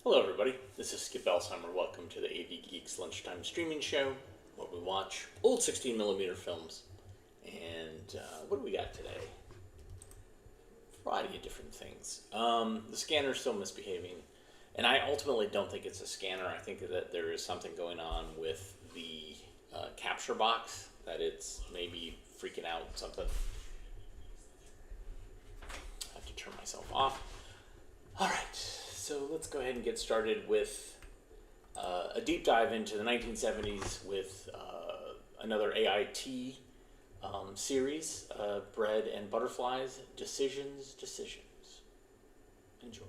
Hello everybody, this is Skip Elsheimer. Welcome to the AV Geeks Lunchtime Streaming Show, where we watch old 16mm films. And what do we got today? A variety of different things. The scanner's still misbehaving, and I ultimately don't think it's a scanner. I think that there is something going on with the capture box, that it's maybe freaking out something. I have to turn myself off. Alright, so let's go ahead and get started with a deep dive into the 1970s with another AIT series, Bread and Butterflies, Decisions. Enjoy.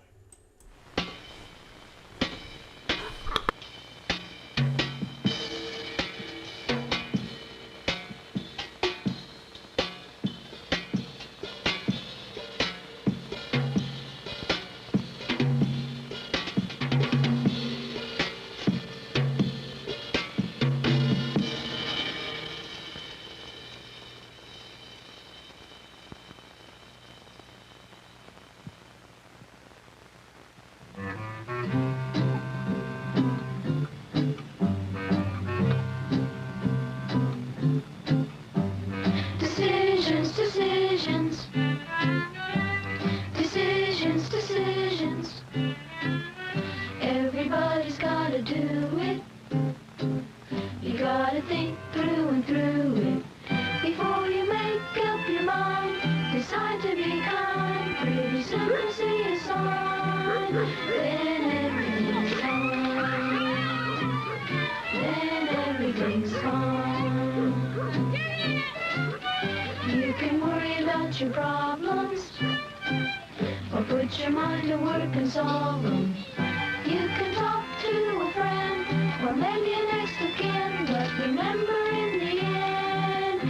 Decisions. Everybody's gotta do it. You gotta think through and through it. Before you make up your mind, decide to be kind. Pretty soon you'll see a sign. Then everything's fine. Then everything's fine. You can worry about your problems, or put your mind to work and solve them. You can talk to a friend, or maybe an next of kin, but remember in the end,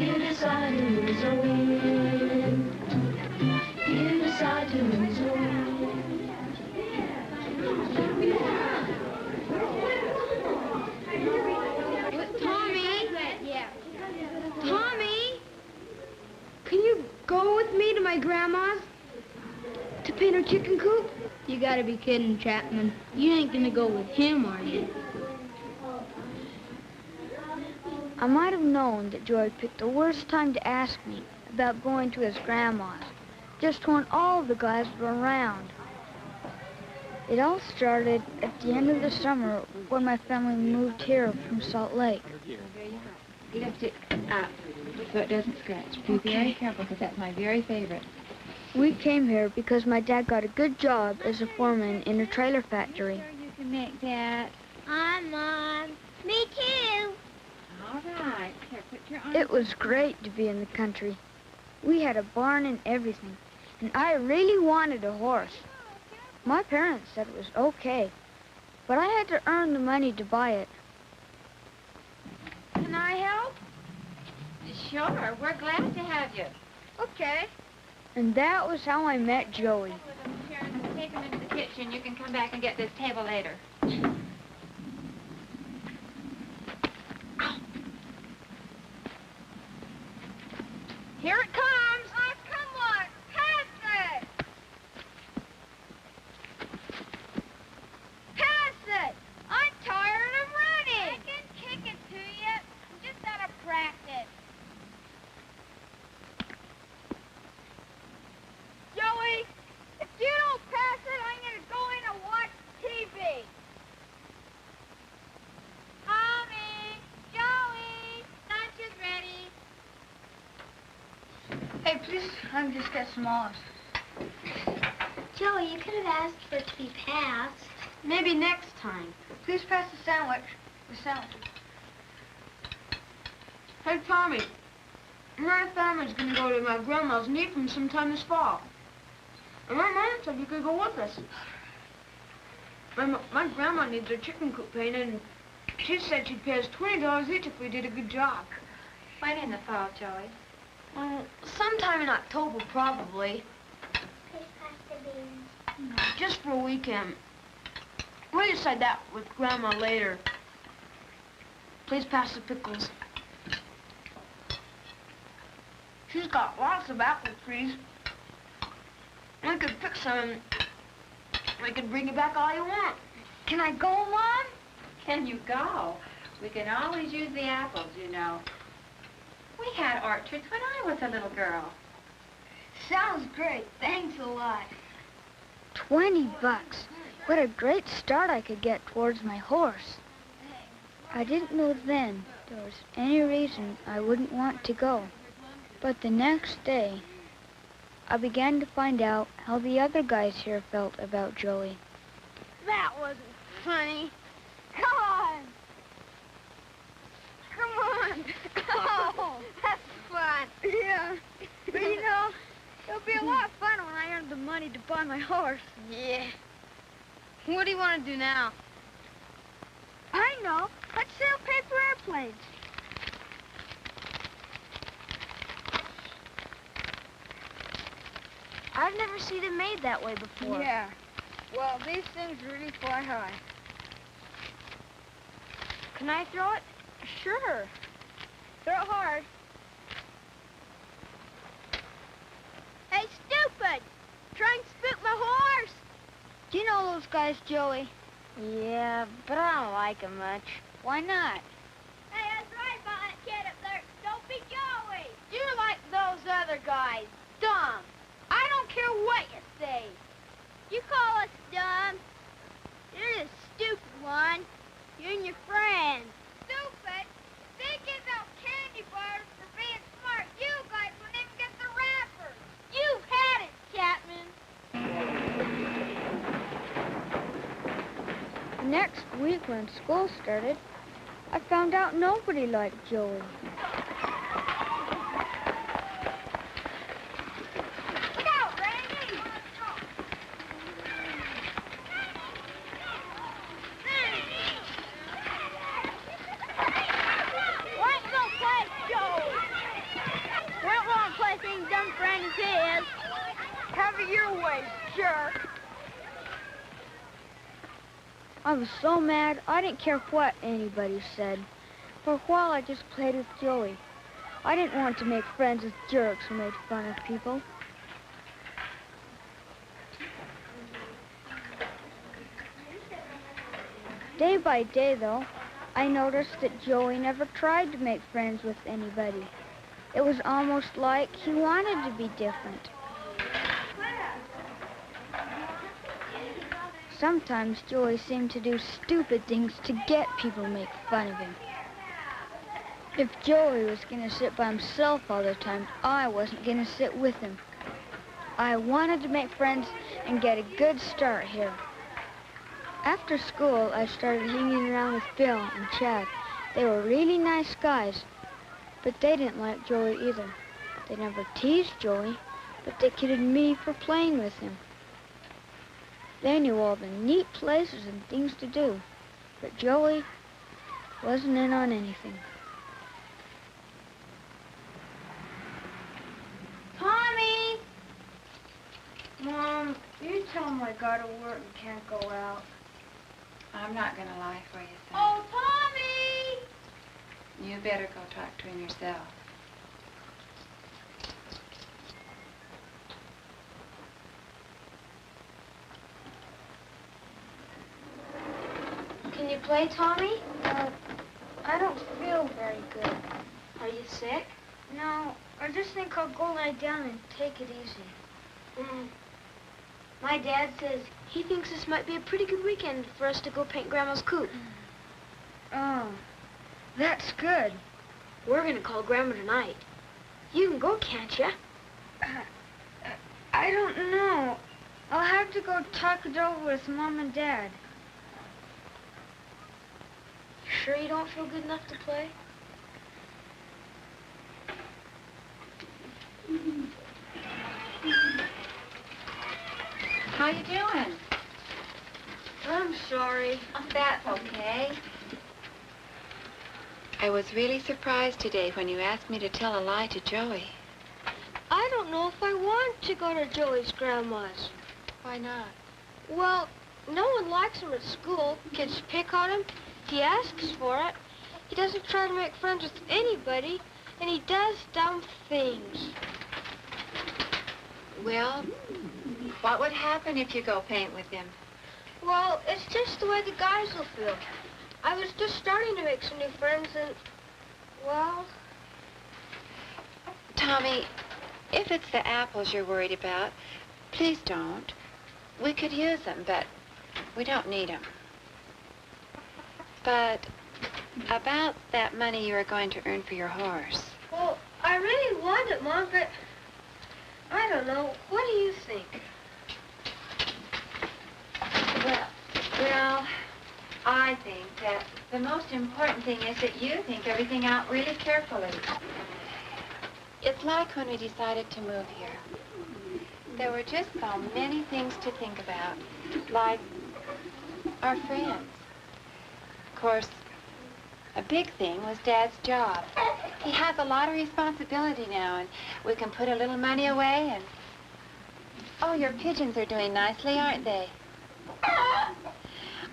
you decide who's a win. You decide who's a win. Tommy, can you go with me to my grandma's to paint her chicken coop? You gotta be kidding, Chapman. You ain't gonna go with him, are you? I might have known that Joy picked the worst time to ask me about going to his grandma's, just when all the guys were around. It all started at the end of the summer when my family moved here from Salt Lake. Lift it up so it doesn't scratch. Be very careful, because that's my very favorite. We came here because my dad got a good job as a foreman in a trailer factory. You can make that. Hi, Mom. Me too. All right. Here, put your arm. It was great to be in the country. We had a barn and everything, and I really wanted a horse. My parents said it was okay, but I had to earn the money to buy it. Can I help? Sure. We're glad to have you. Okay. And that was how I met Joey. Take them into the kitchen. You can come back and get this table later. Here it comes. Oh, come on. Pass it. Pass it. I'm tired of running. I can kick it to you. I'm just out of practice. Joey, if you don't pass it, I'm going to go in and watch TV. Tommy, Joey, lunch is ready. Hey, please, I'm just got some olives. Joey, you could have asked for it to be passed. Maybe next time. Please pass the sandwich. The sandwich. Hey, Tommy, my family's going to go to my grandma's and eat from sometime this fall. And my mom said you could go with us. My grandma needs her chicken coop painted, and she said she'd pay us $20 each if we did a good job. When in the fall, Joey? Sometime in October, probably. Please pass the beans. Just for a weekend. We'll decide that with Grandma later. Please pass the pickles. She's got lots of apple trees. I could pick some We can bring you back all you want. Can I go, Mom? Can you go? We can always use the apples, you know. We had orchards when I was a little girl. Sounds great. Thanks a lot. $20. What a great start I could get towards my horse. I didn't know then there was any reason I wouldn't want to go. But the next day, I began to find out how the other guys here felt about Joey. That wasn't funny. Come on. Come on. Oh, that's fun. Yeah. But you know, it'll be a lot of fun when I earn the money to buy my horse. Yeah. What do you want to do now? I know. Let's sail paper airplanes. I've never seen it made that way before. Yeah. Well, these things really fly high. Can I throw it? Sure. Throw it hard. Hey, stupid! Try and spook my horse! Do you know those guys, Joey? Yeah, but I don't like him much. Why not? Hey, that's right about that kid up there. Don't be Joey! You're like those other guys. Dumb. I don't care what you say. You call us dumb. You're the stupid one. You and your friends. Stupid? They give out candy bars for being smart. You guys wouldn't even get the wrappers. You've had it, Chapman. The next week when school started, I found out nobody liked Joey. Look out, Randy! Where's no place, Joey? We don't want to play things dumb friend as his. Have it your way, jerk. I was so mad, I didn't care what anybody said. For a while, I just played with Joey. I didn't want to make friends with jerks who made fun of people. Day by day, though, I noticed that Joey never tried to make friends with anybody. It was almost like he wanted to be different. Sometimes Joey seemed to do stupid things to get people to make fun of him. If Joey was going to sit by himself all the time, I wasn't going to sit with him. I wanted to make friends and get a good start here. After school, I started hanging around with Bill and Chad. They were really nice guys, but they didn't like Joey either. They never teased Joey, but they kidded me for playing with him. They knew all the neat places and things to do, but Joey wasn't in on anything. Tommy! Mom, you tell him I gotta work and can't go out. I'm not gonna lie for you, son. Oh, Tommy! You better go talk to him yourself. Can you play, Tommy? I don't feel very good. Are you sick? No, I just think I'll go lie down and take it easy. My dad says he thinks this might be a pretty good weekend for us to go paint Grandma's coop. Oh, that's good. We're gonna call Grandma tonight. You can go, can't you? I don't know. I'll have to go talk it over with Mom and Dad. Sure you don't feel good enough to play? How you doing? I'm sorry. Oh, that's okay. I was really surprised today when you asked me to tell a lie to Joey. I don't know if I want to go to Joey's grandma's. Why not? Well, no one likes him at school. Kids pick on him. He asks for it. He doesn't try to make friends with anybody, and he does dumb things. Well, what would happen if you go paint with him? Well, it's just the way the guys will feel. I was just starting to make some new friends and, well... Tommy, if it's the apples you're worried about, please don't. We could use them, but we don't need them. But about that money you are going to earn for your horse. Well, I really want it, Mom, but I don't know. What do you think? Well, I think that the most important thing is that you think everything out really carefully. It's like when we decided to move here. There were just so many things to think about, like our friends. Of course, a big thing was Dad's job. He has a lot of responsibility now, and we can put a little money away and... Oh, your pigeons are doing nicely, aren't they?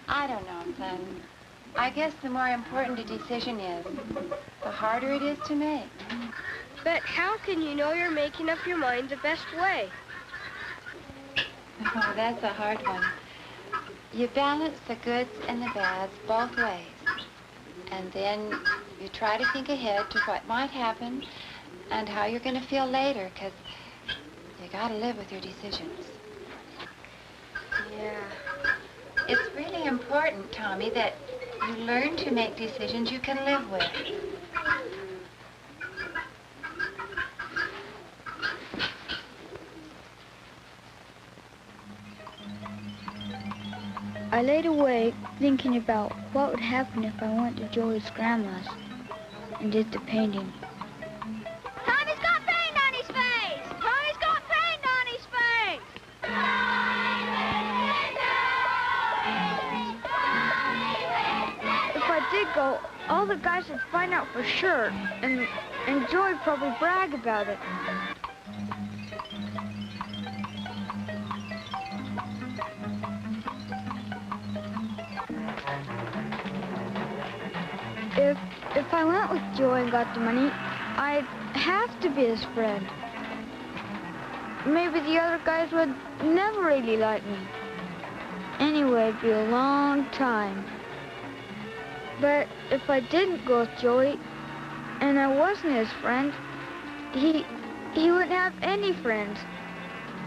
I don't know, son. I guess the more important a decision is, the harder it is to make. But how can you know you're making up your mind the best way? Oh, that's a hard one. You balance the goods and the bads both ways. And then you try to think ahead to what might happen and how you're going to feel later, because you got to live with your decisions. Yeah. It's really important, Tommy, that you learn to make decisions you can live with. I laid awake thinking about what would happen if I went to Joey's grandma's and did the painting. Tommy's got paint on his face! Tommy's got paint on his face! If I did go, all the guys would find out for sure, and Joey would probably brag about it. If I went with Joey and got the money, I'd have to be his friend. Maybe the other guys would never really like me. Anyway, it'd be a long time. But if I didn't go with Joey, and I wasn't his friend, he wouldn't have any friends.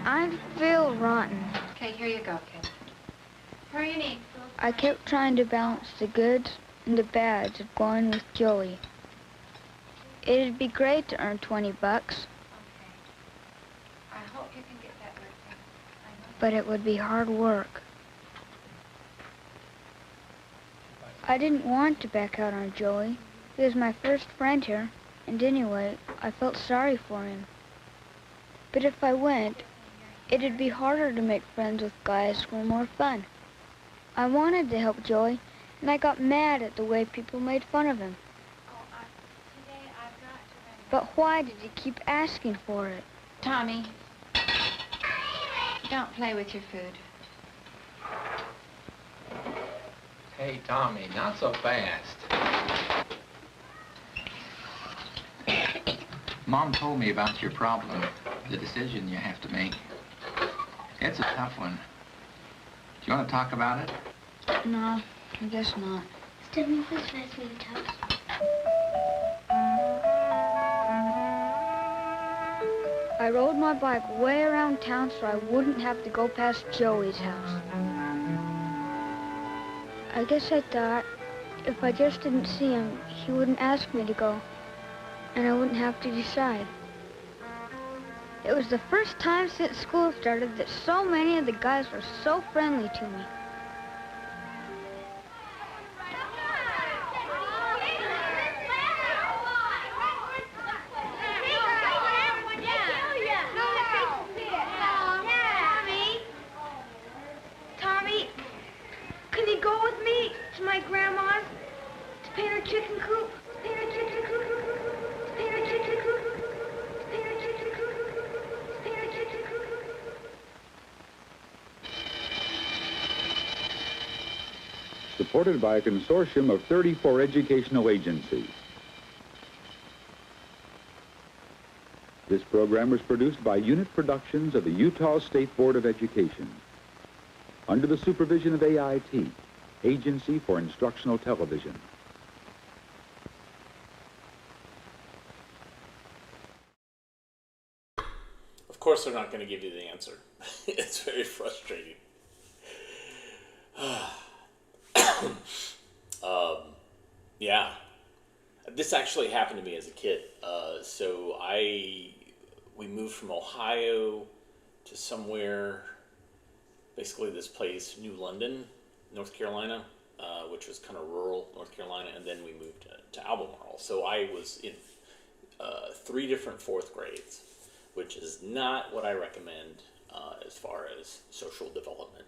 I'd feel rotten. Okay, here you go, kid. Hurry and eat. I kept trying to balance the goods and the bads of going with Joey. It'd be great to earn 20 bucks. Okay. I hope you can get that work. But it would be hard work. I didn't want to back out on Joey. He was my first friend here, and anyway, I felt sorry for him. But if I went, it'd be harder to make friends with guys who were more fun. I wanted to help Joey, and I got mad at the way people made fun of him. Today I've got to But why did he keep asking for it? Tommy, don't play with your food. Hey, Tommy, not so fast. Mom told me about your problem, the decision you have to make. It's a tough one. Do you want to talk about it? No, I guess not. Stephanie, please pass me the towels. I rode my bike way around town so I wouldn't have to go past Joey's house. I guess I thought if I just didn't see him, he wouldn't ask me to go, and I wouldn't have to decide. It was the first time since school started that so many of the guys were so friendly to me. Tommy, can you go with me to my grandma's to paint her chicken coop? Paint her chicken coop. Paint her chicken coop. Paint her chicken coop. Paint her chicken coop. Supported by a consortium of 34 educational agencies. This program was produced by Unit Productions of the Utah State Board of Education. under the supervision of AIT, Agency for Instructional Television. Of course they're not going to give you the answer. It's very frustrating. Yeah. This actually happened to me as a kid. We moved from Ohio to somewhere, basically this place, New London, North Carolina, which was kind of rural North Carolina, and then we moved to Albemarle. So I was in 3 different 4th grades, which is not what I recommend as far as social development.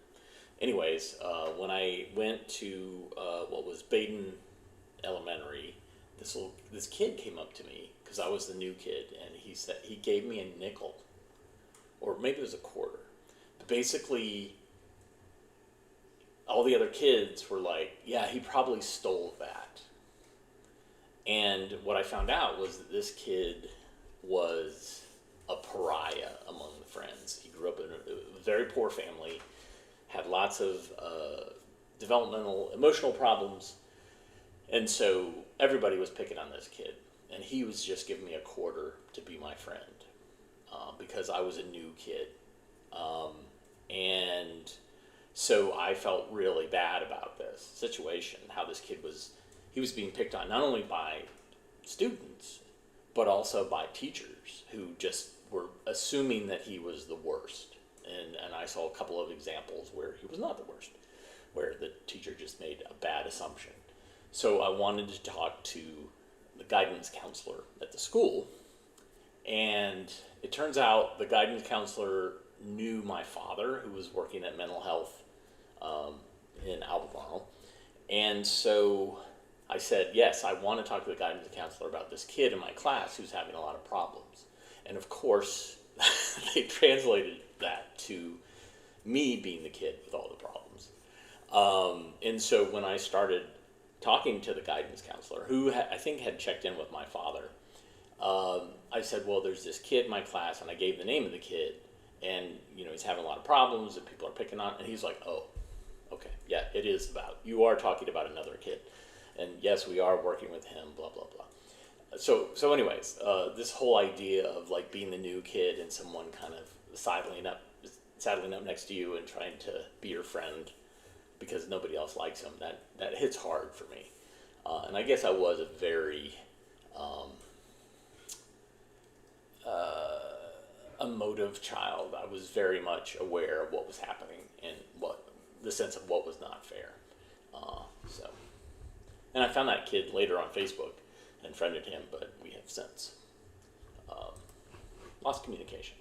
Anyways, when I went to what was Baden Elementary, this kid came up to me because I was the new kid, and he gave me a nickel, or maybe it was a quarter. But basically, all the other kids were like, "Yeah, he probably stole that." And what I found out was that this kid was a pariah among the friends. He grew up in a very poor family, had lots of developmental, emotional problems, and so everybody was picking on this kid. And he was just giving me a quarter to be my friend because I was a new kid. And so I felt really bad about this situation, how this kid was being picked on, not only by students, but also by teachers who just were assuming that he was the worst. And I saw a couple of examples where he was not the worst, where the teacher just made a bad assumption. So I wanted to talk to the guidance counselor at the school, and it turns out the guidance counselor knew my father, who was working at mental health in Albemarle. And so I said, yes, I want to talk to the guidance counselor about this kid in my class who's having a lot of problems. And of course, they translated that to me being the kid with all the problems. And so when I started talking to the guidance counselor, who I think had checked in with my father, I said, well, there's this kid in my class, and I gave the name of the kid, and he's having a lot of problems, and people are picking on, and he's like, oh, okay, yeah, it is about, you are talking about another kid, and yes, we are working with him, blah, blah, blah. So anyways, this whole idea of like being the new kid and someone kind of saddling up next to you and trying to be your friend because nobody else likes him, that hits hard for me. And I guess I was a very emotive child. I was very much aware of what was happening and the sense of what was not fair. And I found that kid later on Facebook and friended him, but we have since lost communication.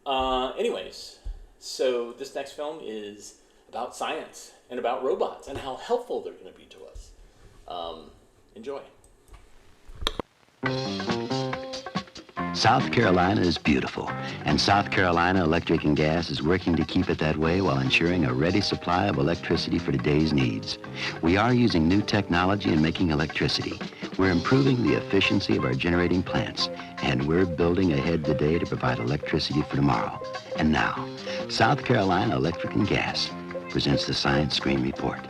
Anyways, so this next film is about science and about robots and how helpful they're going to be to us. Enjoy. South Carolina is beautiful, and South Carolina Electric and Gas is working to keep it that way while ensuring a ready supply of electricity for today's needs. We are using new technology in making electricity. We're improving the efficiency of our generating plants, and we're building ahead today to provide electricity for tomorrow. And now, South Carolina Electric and Gas presents the Science Screen Report.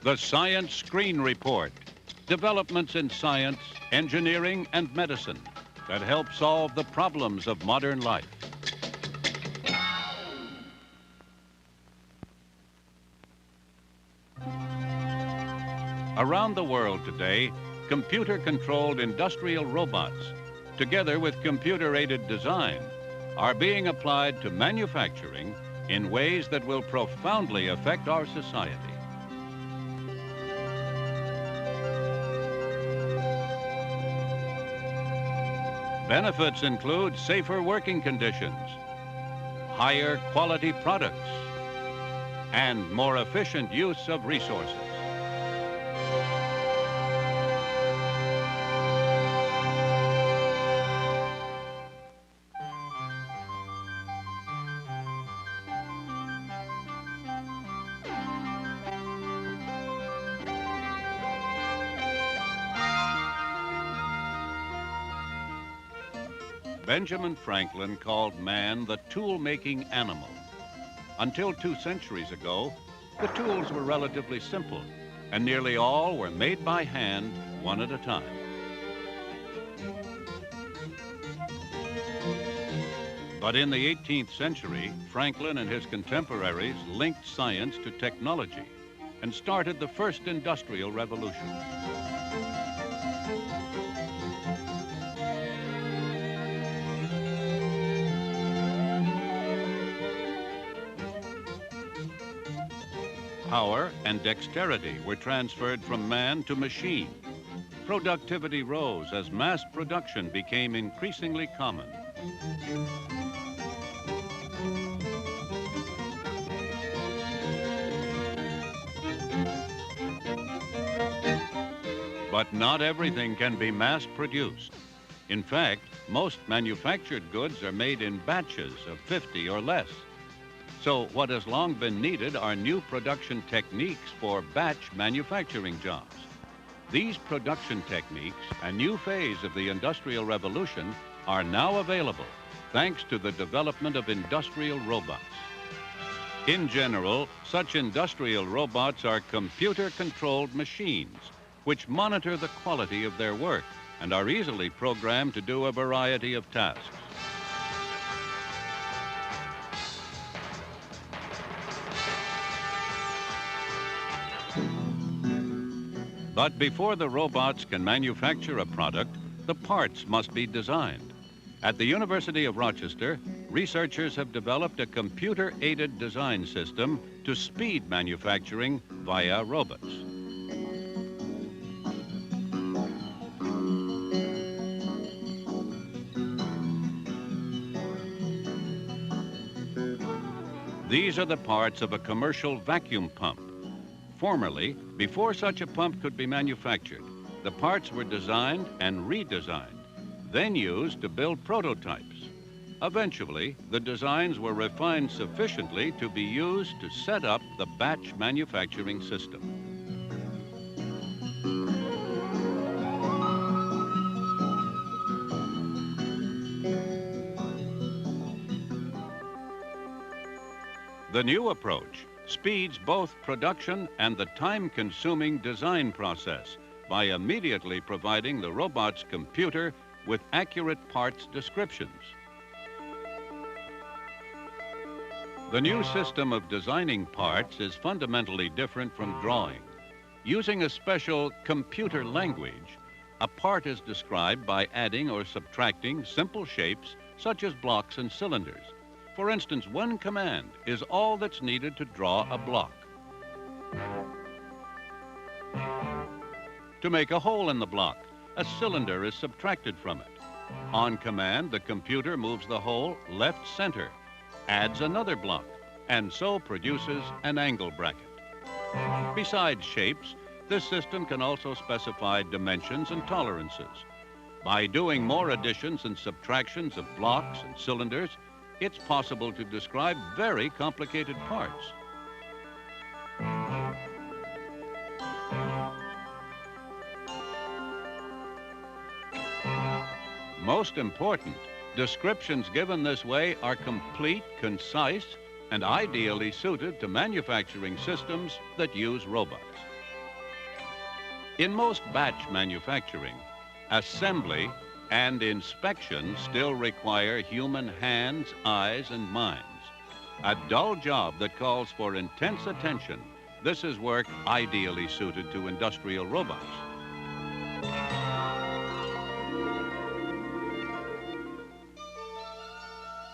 The Science Screen Report. Developments in science, engineering, and medicine that help solve the problems of modern life. Around the world today, computer-controlled industrial robots, together with computer-aided design, are being applied to manufacturing in ways that will profoundly affect our society. Benefits include safer working conditions, higher quality products, and more efficient use of resources. Benjamin Franklin called man the tool-making animal. Until 2 centuries ago, the tools were relatively simple, and nearly all were made by hand, one at a time. But in the 18th century, Franklin and his contemporaries linked science to technology and started the first industrial revolution. Power and dexterity were transferred from man to machine. Productivity rose as mass production became increasingly common. But not everything can be mass-produced. In fact, most manufactured goods are made in batches of 50 or less. So what has long been needed are new production techniques for batch manufacturing jobs. These production techniques, a new phase of the Industrial Revolution, are now available thanks to the development of industrial robots. In general, such industrial robots are computer-controlled machines which monitor the quality of their work and are easily programmed to do a variety of tasks. But before the robots can manufacture a product, the parts must be designed. At the University of Rochester, researchers have developed a computer-aided design system to speed manufacturing via robots. These are the parts of a commercial vacuum pump. Formerly, before such a pump could be manufactured, the parts were designed and redesigned, then used to build prototypes. Eventually, the designs were refined sufficiently to be used to set up the batch manufacturing system. The new approach speeds both production and the time-consuming design process by immediately providing the robot's computer with accurate parts descriptions. The new system of designing parts is fundamentally different from drawing. Using a special computer language, a part is described by adding or subtracting simple shapes such as blocks and cylinders. For instance, one command is all that's needed to draw a block. To make a hole in the block, a cylinder is subtracted from it. On command, the computer moves the hole left center, adds another block, and so produces an angle bracket. Besides shapes, this system can also specify dimensions and tolerances. By doing more additions and subtractions of blocks and cylinders, it's possible to describe very complicated parts. Most important, descriptions given this way are complete, concise, and ideally suited to manufacturing systems that use robots. In most batch manufacturing, assembly and inspection still require human hands, eyes, and minds. A dull job that calls for intense attention. This is work ideally suited to industrial robots.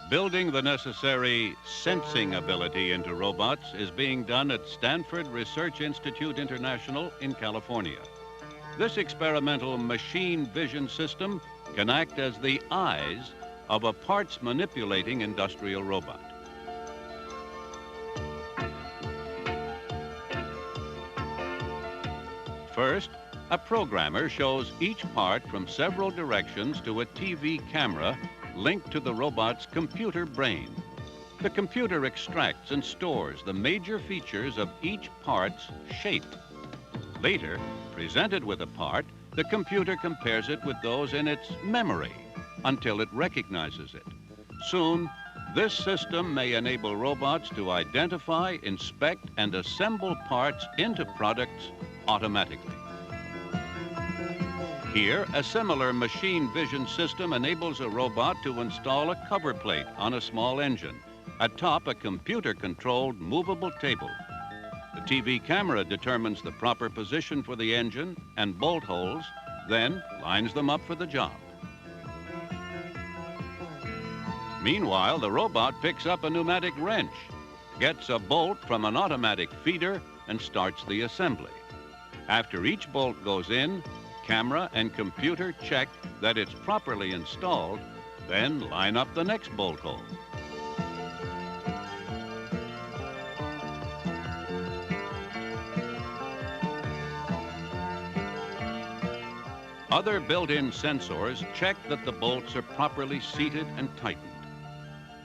Building the necessary sensing ability into robots is being done at Stanford Research Institute International in California. This experimental machine vision system can act as the eyes of a parts manipulating industrial robot. First, a programmer shows each part from several directions to a TV camera linked to the robot's computer brain. The computer extracts and stores the major features of each part's shape. Later, presented with a part, the computer compares it with those in its memory. until it recognizes it. Soon, this system may enable robots to identify, inspect, and assemble parts into products automatically. Here, a similar machine vision system enables a robot to install a cover plate on a small engine, atop a computer-controlled movable table. The TV camera determines the proper position for the engine and bolt holes, then lines them up for the job. Meanwhile, the robot picks up a pneumatic wrench, gets a bolt from an automatic feeder, and starts the assembly. After each bolt goes in, camera and computer check that it's properly installed, then line up the next bolt hole. Other built-in sensors check that the bolts are properly seated and tightened.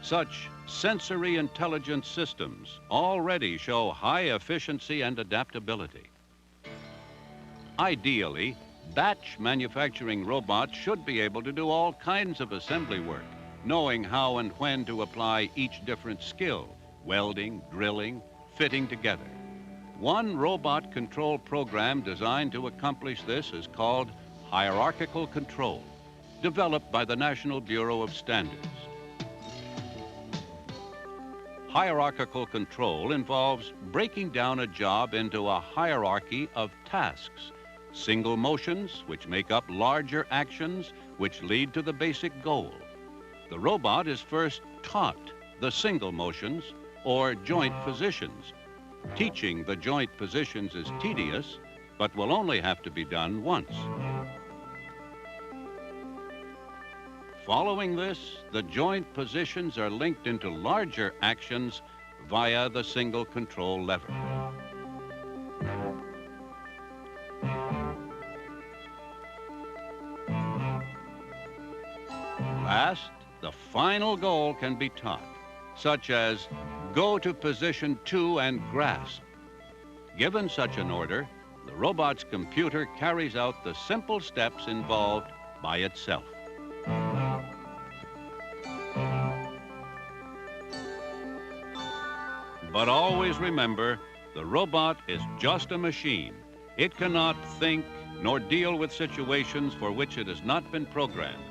Such sensory intelligence systems already show high efficiency and adaptability. Ideally, batch manufacturing robots should be able to do all kinds of assembly work, knowing how and when to apply each different skill: welding, drilling, fitting together. One robot control program designed to accomplish this is called hierarchical control, developed by the National Bureau of Standards. Hierarchical control involves breaking down a job into a hierarchy of tasks, single motions which make up larger actions which lead to the basic goal. The robot is first taught the single motions or joint positions. Teaching the joint positions is tedious, but will only have to be done once. Following this, the joint positions are linked into larger actions via the single control lever. Last, the final goal can be taught, such as go to position 2 and grasp. Given such an order, the robot's computer carries out the simple steps involved by itself. But always remember, the robot is just a machine. It cannot think nor deal with situations for which it has not been programmed.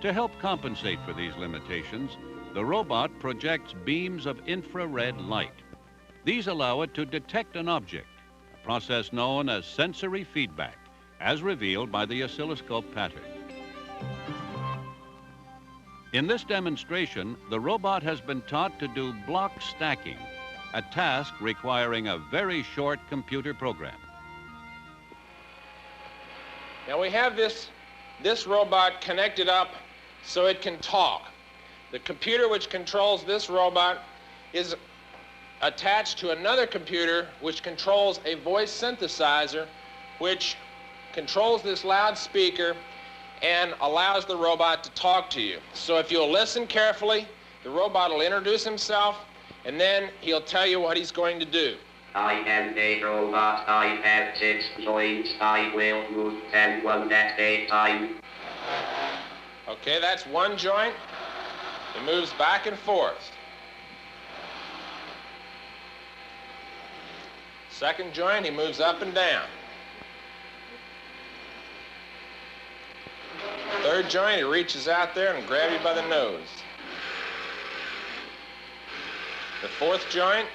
To help compensate for these limitations, the robot projects beams of infrared light. These allow it to detect an object, a process known as sensory feedback, as revealed by the oscilloscope pattern. In this demonstration, the robot has been taught to do block stacking, a task requiring a very short computer program. Now we have this robot connected up so it can talk. The computer which controls this robot is attached to another computer which controls a voice synthesizer which controls this loudspeaker and allows the robot to talk to you. So if you'll listen carefully, the robot will introduce himself and then he'll tell you what he's going to do. I am a robot. I have 6 joints. I will move 10 one at a time. Okay, that's one joint. It moves back and forth. Second joint, he moves up and down. Third joint, he reaches out there and grabs you by the nose. The fourth joint,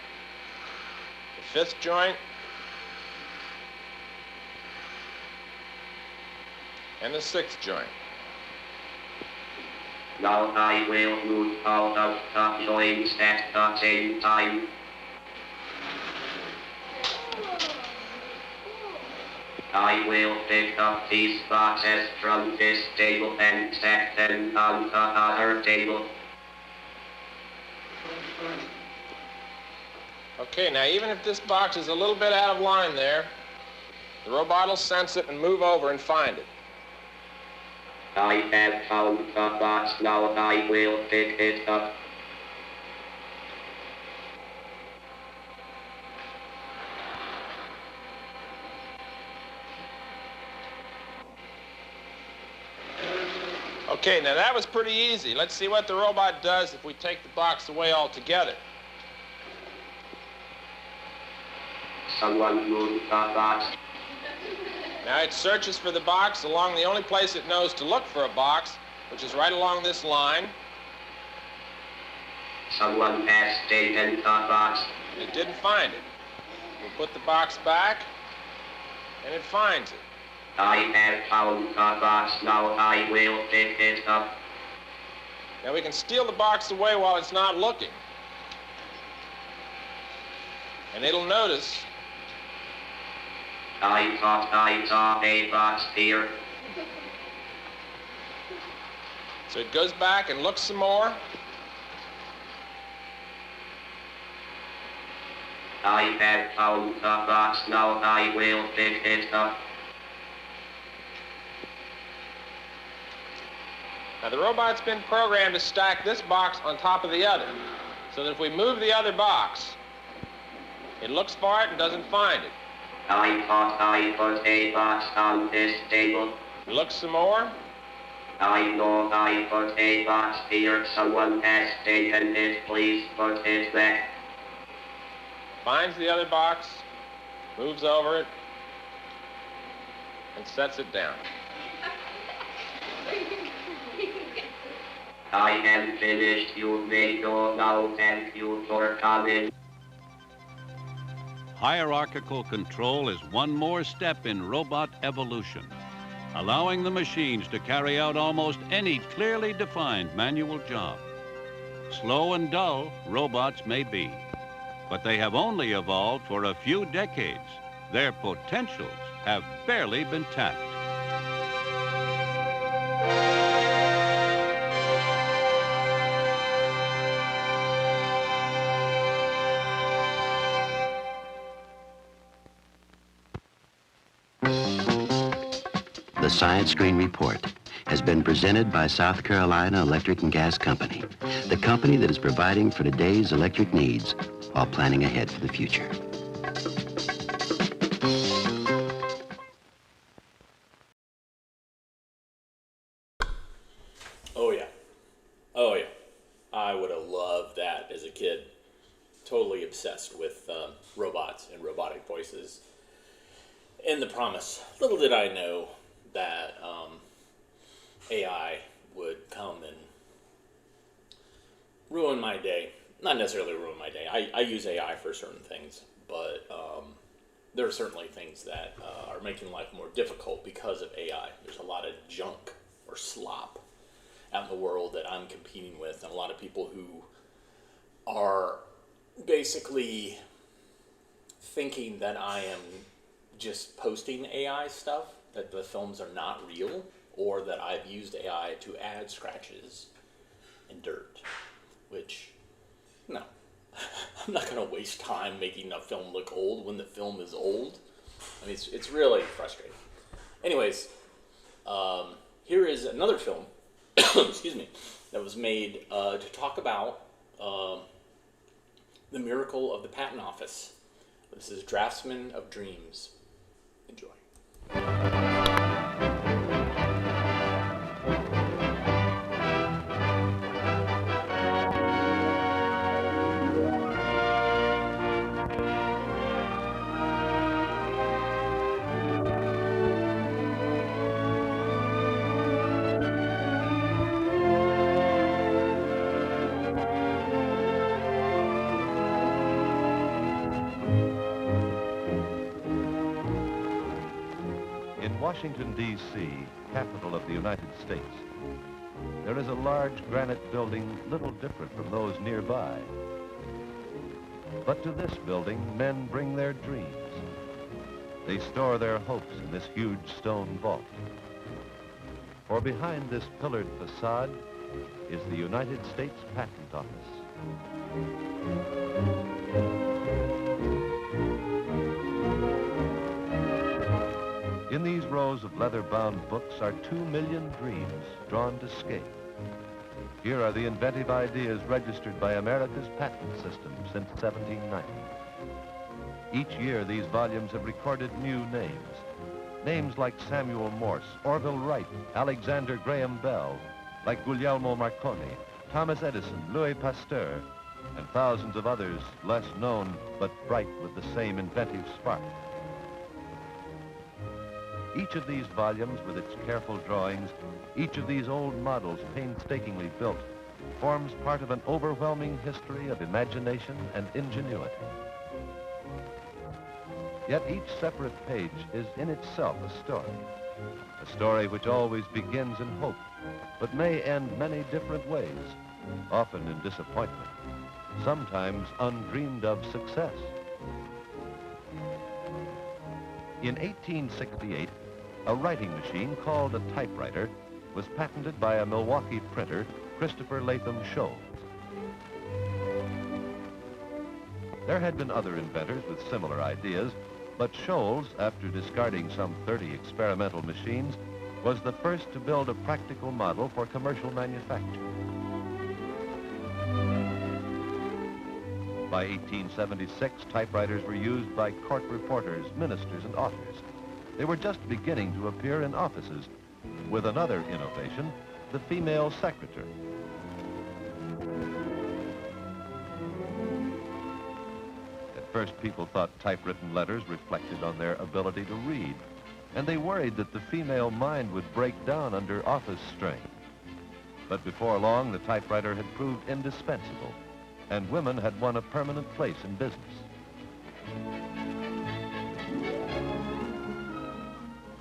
the fifth joint, and the sixth joint. Now I will move all of the joints at the same time. I will pick up these boxes from this table and stack them on the other table. Okay, now even if this box is a little bit out of line there, the robot will sense it and move over and find it. I have found the box. Now I will pick it up. Okay, now that was pretty easy. Let's see what the robot does if we take the box away altogether. Someone move the box. Now it searches for the box along the only place it knows to look for a box, which is right along this line. Someone has taken the box. It didn't find it. We'll put the box back, and it finds it. I have found the box. Now I will pick it up. Now we can steal the box away while it's not looking. And it'll notice. I thought I saw a box here. So it goes back and looks some more. I have found the box. Now I will pick it up. Now the robot's been programmed to stack this box on top of the other, so that if we move the other box, it looks for it and doesn't find it. I thought I put a box on this table. It looks some more. I know I put a box here. Someone has taken it. Please put it back. Finds the other box, moves over it, and sets it down. I am finished. You may go now. Thank you for coming. Hierarchical control is one more step in robot evolution, allowing the machines to carry out almost any clearly defined manual job. Slow and dull robots may be, but they have only evolved for a few decades. Their potentials have barely been tapped. The Science Screen Report has been presented by South Carolina Electric and Gas Company, the company that is providing for today's electric needs while planning ahead for the future. Oh yeah. Oh yeah. I would have loved that as a kid. Totally obsessed with robots and robotic voices. And the promise. Little did I know that AI would come and ruin my day. Not necessarily ruin my day. I use AI for certain things, but there are certainly things that are making life more difficult because of AI. There's a lot of junk or slop out in the world that I'm competing with, and a lot of people who are basically thinking that I am just posting AI stuff, that the films are not real, or that I've used AI to add scratches and dirt, which, no. I'm not going to waste time making a film look old when the film is old. I mean, it's really frustrating. Anyways, here is another film, excuse me, that was made to talk about the miracle of the patent office. This is Draftsmen of Dreams. Enjoy. Washington, D.C., capital of the United States, there is a large granite building little different from those nearby. But to this building, men bring their dreams. They store their hopes in this huge stone vault. For behind this pillared facade is the United States Patent Office. In these rows of leather-bound books are 2 million dreams drawn to scale. Here are the inventive ideas registered by America's patent system since 1790. Each year, these volumes have recorded new names. Names like Samuel Morse, Orville Wright, Alexander Graham Bell, like Guglielmo Marconi, Thomas Edison, Louis Pasteur, and thousands of others less known but bright with the same inventive spark. Each of these volumes with its careful drawings, each of these old models painstakingly built, forms part of an overwhelming history of imagination and ingenuity. Yet each separate page is in itself a story which always begins in hope, but may end many different ways, often in disappointment, sometimes undreamed of success. In 1868, a writing machine called a typewriter was patented by a Milwaukee printer, Christopher Latham Sholes. There had been other inventors with similar ideas, but Sholes, after discarding some 30 experimental machines, was the first to build a practical model for commercial manufacture. By 1876, typewriters were used by court reporters, ministers, and authors. They were just beginning to appear in offices, with another innovation, the female secretary. At first, people thought typewritten letters reflected on their ability to read, and they worried that the female mind would break down under office strain. But before long, the typewriter had proved indispensable, and women had won a permanent place in business.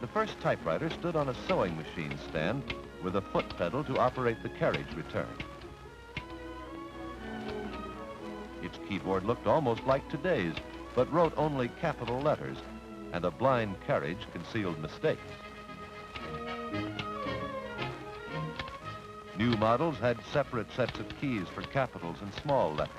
The first typewriter stood on a sewing machine stand with a foot pedal to operate the carriage return. Its keyboard looked almost like today's, but wrote only capital letters, and a blind carriage concealed mistakes. New models had separate sets of keys for capitals and small letters.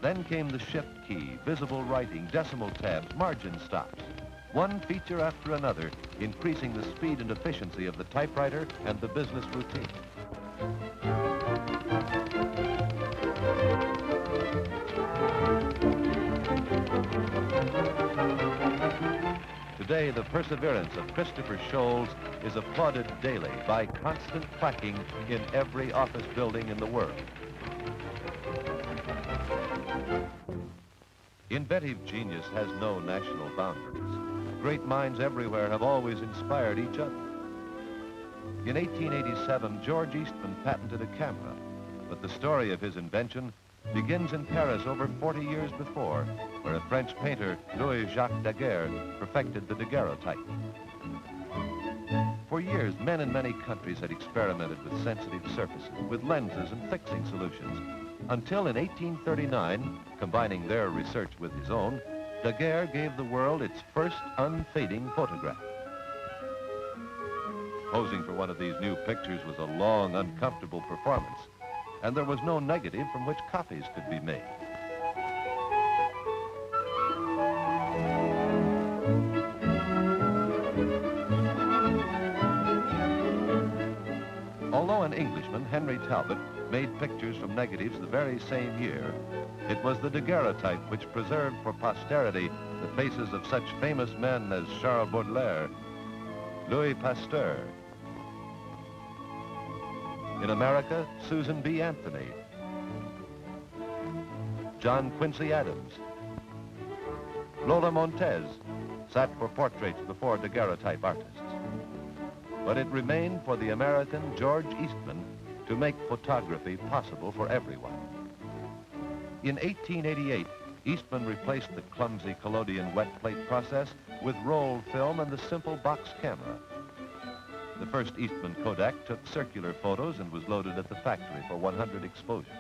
Then came the shift key, visible writing, decimal tabs, margin stops. One feature after another, increasing the speed and efficiency of the typewriter and the business routine. Today, the perseverance of Christopher Sholes is applauded daily by constant clacking in every office building in the world. Inventive genius has no national boundaries. Great minds everywhere have always inspired each other. In 1887, George Eastman patented a camera, but the story of his invention begins in Paris over 40 years before, where a French painter, Louis-Jacques Daguerre, perfected the daguerreotype. For years, men in many countries had experimented with sensitive surfaces, with lenses and fixing solutions, until in 1839, combining their research with his own, Daguerre gave the world its first unfading photograph. Posing for one of these new pictures was a long, uncomfortable performance, and there was no negative from which copies could be made. Although an Englishman, Henry Talbot, made pictures from negatives the very same year, it was the daguerreotype which preserved for posterity the faces of such famous men as Charles Baudelaire, Louis Pasteur. In America, Susan B. Anthony, John Quincy Adams, Lola Montez sat for portraits before daguerreotype artists. But it remained for the American George Eastman to make photography possible for everyone. In 1888, Eastman replaced the clumsy collodion wet plate process with rolled film and the simple box camera. The first Eastman Kodak took circular photos and was loaded at the factory for 100 exposures.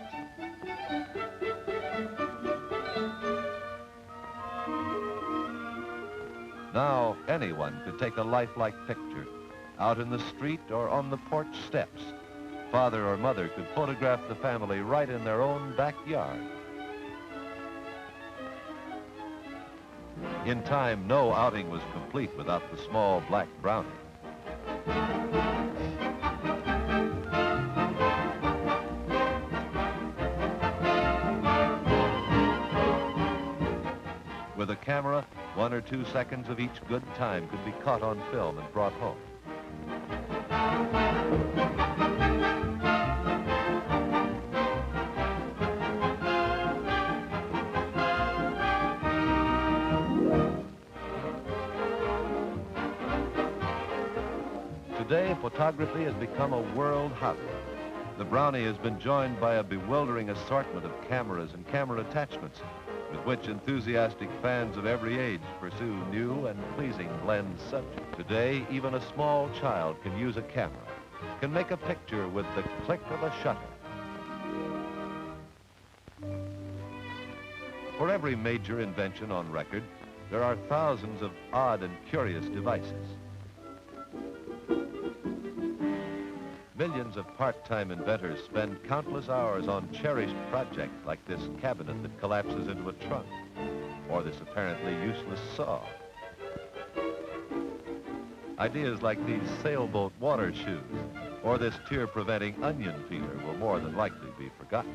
Now anyone could take a lifelike picture out in the street or on the porch steps. Father or mother could photograph the family right in their own backyard. In time, no outing was complete without the small black brownie. With a camera, 1 or 2 seconds of each good time could be caught on film and brought home. Today, photography has become a world hobby. The Brownie has been joined by a bewildering assortment of cameras and camera attachments with which enthusiastic fans of every age pursue new and pleasing lens subjects. Today, even a small child can use a camera, can make a picture with the click of a shutter. For every major invention on record, there are thousands of odd and curious devices. Millions of part-time inventors spend countless hours on cherished projects like this cabinet that collapses into a trunk, or this apparently useless saw. Ideas like these sailboat water shoes, or this tear-preventing onion peeler will more than likely be forgotten.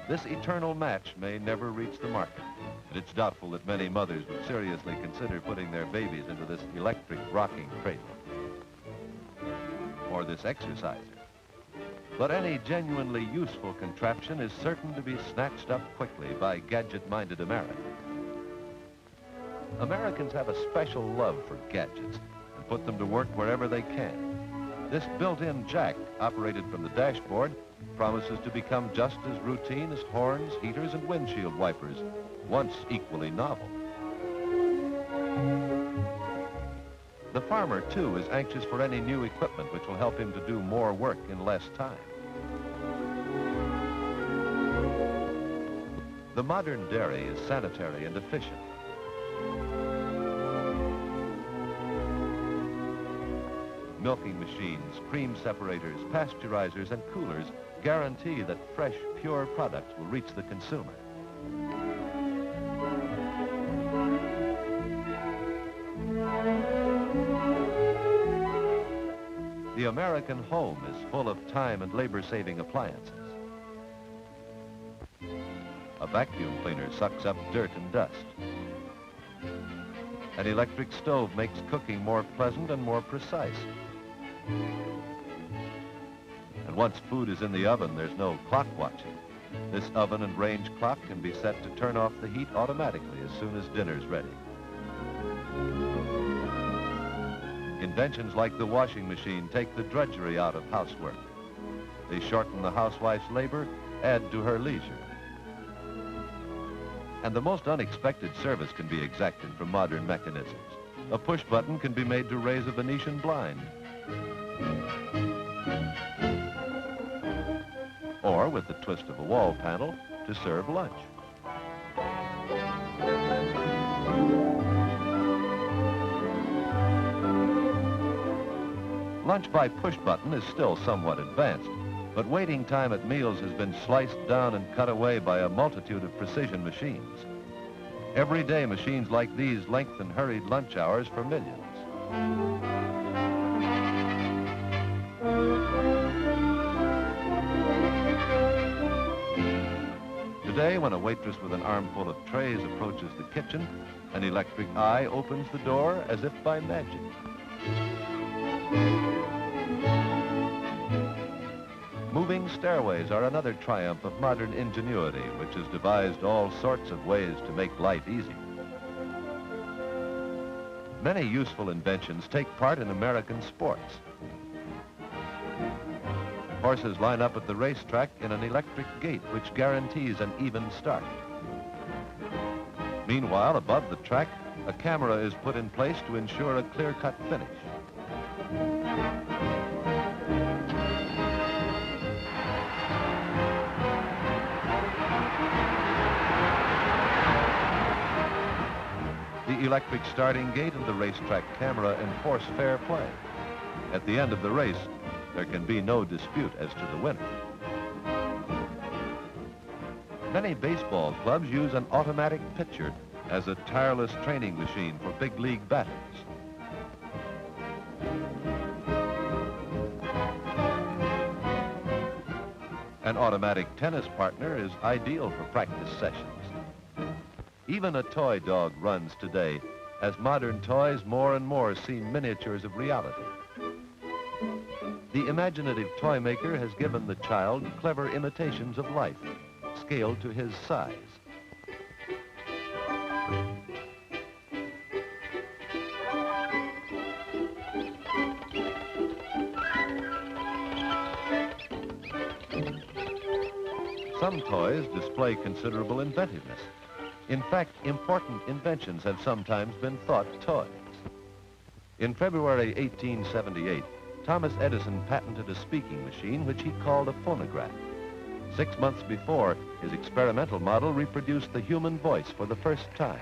This eternal match may never reach the market. And it's doubtful that many mothers would seriously consider putting their babies into this electric rocking cradle or this exerciser. But any genuinely useful contraption is certain to be snatched up quickly by gadget-minded Americans. Americans have a special love for gadgets and put them to work wherever they can. This built-in jack, operated from the dashboard, promises to become just as routine as horns, heaters, and windshield wipers, once equally novel. The farmer, too, is anxious for any new equipment which will help him to do more work in less time. The modern dairy is sanitary and efficient. Milking machines, cream separators, pasteurizers, and coolers guarantee that fresh, pure products will reach the consumer. The American home is full of time and labor-saving appliances. A vacuum cleaner sucks up dirt and dust. An electric stove makes cooking more pleasant and more precise. And once food is in the oven, there's no clock watching. This oven and range clock can be set to turn off the heat automatically as soon as dinner's ready. Inventions like the washing machine take the drudgery out of housework. They shorten the housewife's labor, add to her leisure. And the most unexpected service can be exacted from modern mechanisms. A push button can be made to raise a Venetian blind. Or, with the twist of a wall panel, to serve lunch. Lunch by push button is still somewhat advanced, but waiting time at meals has been sliced down and cut away by a multitude of precision machines. Every day, machines like these lengthen hurried lunch hours for millions. Today, when a waitress with an armful of trays approaches the kitchen, an electric eye opens the door as if by magic. Moving stairways are another triumph of modern ingenuity, which has devised all sorts of ways to make life easy. Many useful inventions take part in American sports. Horses line up at the racetrack in an electric gate which guarantees an even start. Meanwhile, above the track, a camera is put in place to ensure a clear-cut finish. The electric starting gate and the racetrack camera enforce fair play. At the end of the race, there can be no dispute as to the winner. Many baseball clubs use an automatic pitcher as a tireless training machine for big league batters. An automatic tennis partner is ideal for practice sessions. Even a toy dog runs today as modern toys more and more seem miniatures of reality. The imaginative toy maker has given the child clever imitations of life, scaled to his size. Some toys display considerable inventiveness. In fact, important inventions have sometimes been thought toys. In February 1878, Thomas Edison patented a speaking machine which he called a phonograph. 6 months before, his experimental model reproduced the human voice for the first time.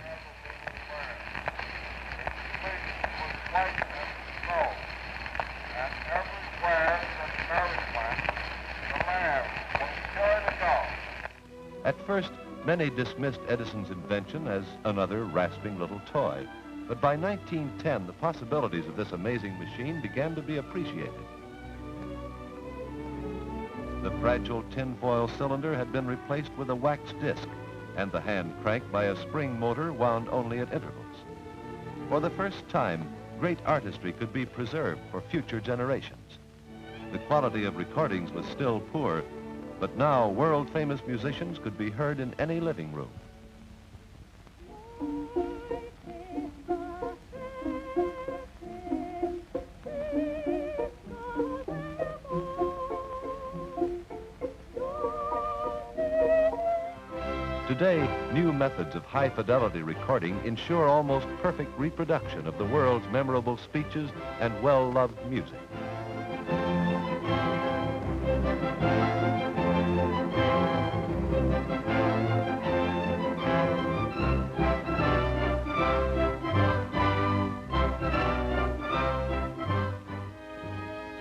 At first, many dismissed Edison's invention as another rasping little toy. But by 1910, the possibilities of this amazing machine began to be appreciated. The fragile tinfoil cylinder had been replaced with a wax disc, and the hand crank by a spring motor wound only at intervals. For the first time, great artistry could be preserved for future generations. The quality of recordings was still poor, but now world-famous musicians could be heard in any living room. Today, new methods of high-fidelity recording ensure almost perfect reproduction of the world's memorable speeches and well-loved music.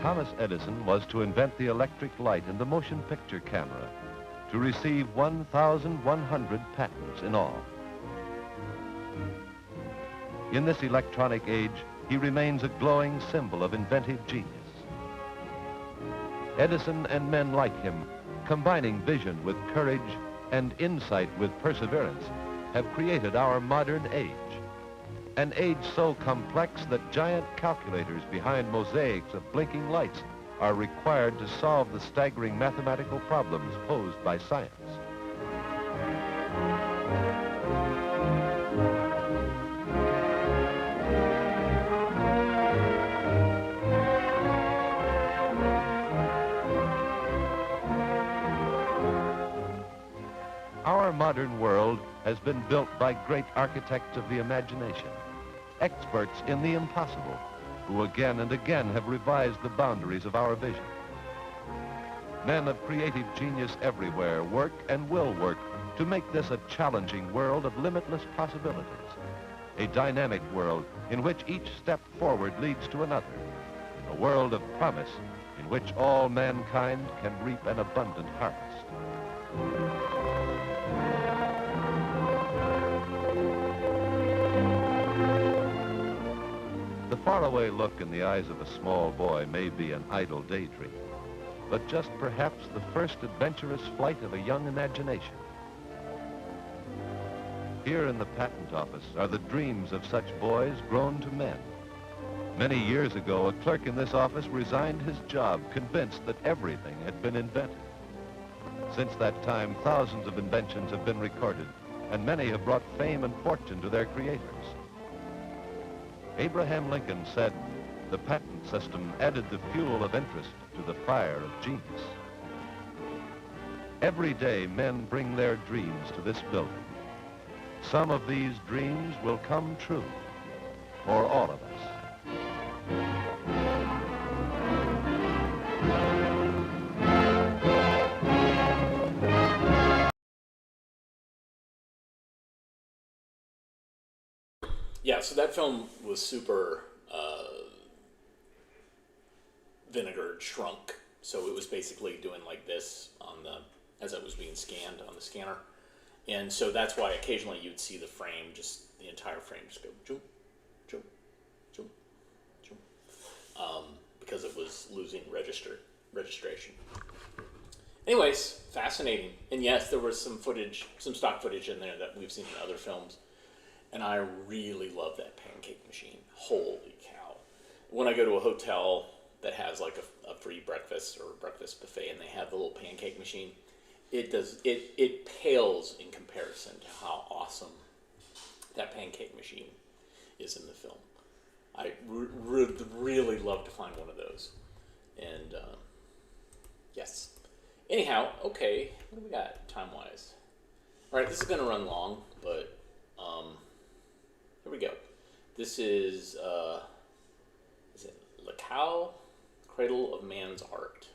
Thomas Edison was to invent the electric light and the motion picture camera, to receive 1,100 patents in all. In this electronic age, he remains a glowing symbol of inventive genius. Edison and men like him, combining vision with courage and insight with perseverance, have created our modern age. An age so complex that giant calculators behind mosaics of blinking lights are required to solve the staggering mathematical problems posed by science. Our modern world has been built by great architects of the imagination, experts in the impossible, who again and again have revised the boundaries of our vision. Men of creative genius everywhere work and will work to make this a challenging world of limitless possibilities, a dynamic world in which each step forward leads to another, a world of promise in which all mankind can reap an abundant harvest. The faraway look in the eyes of a small boy may be an idle daydream, but just perhaps the first adventurous flight of a young imagination. Here in the patent office are the dreams of such boys grown to men. Many years ago, a clerk in this office resigned his job, convinced that everything had been invented. Since that time, thousands of inventions have been recorded, and many have brought fame and fortune to their creators. Abraham Lincoln said, "The patent system added the fuel of interest to the fire of genius." Every day, men bring their dreams to this building. Some of these dreams will come true for all of us. Yeah, so that film was super vinegared, shrunk. So it was basically doing like this on the, as it was being scanned on the scanner. And so that's why occasionally you'd see the frame, just the entire frame just go jump, jump, jump, jump, because it was losing registration. Anyways, fascinating. And yes, there was some footage, some stock footage in there that we've seen in other films. And I really love that pancake machine. Holy cow. When I go to a hotel that has like a free breakfast or a breakfast buffet and they have the little pancake machine, it pales in comparison to how awesome that pancake machine is in the film. I would really love to find one of those. And yes. Anyhow, okay, what do we got time-wise? All right, this is going to run long, but here we go. This is it Lascaux, Cradle of Man's Art.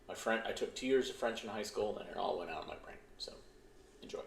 I took 2 years of French in high school, and it all went out of my brain. So, enjoy.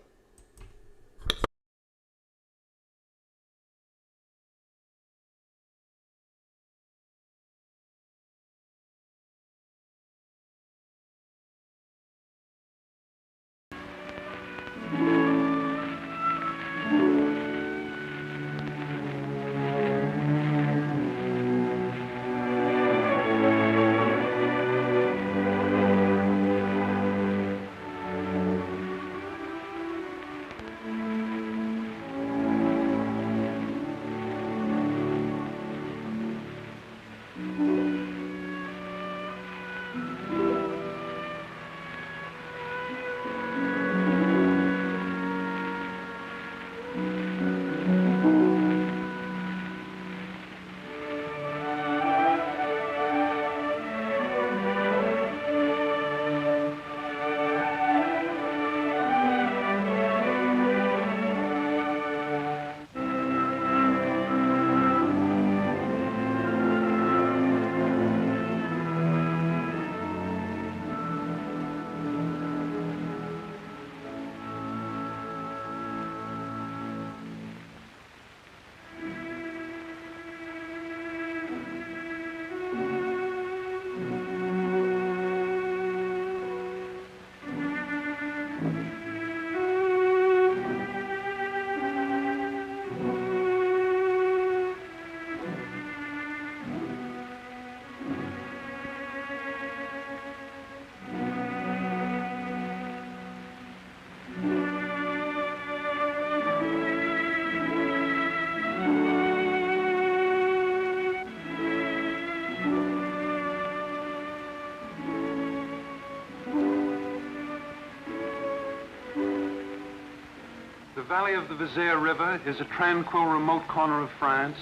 The valley of the Vézère River is a tranquil, remote corner of France,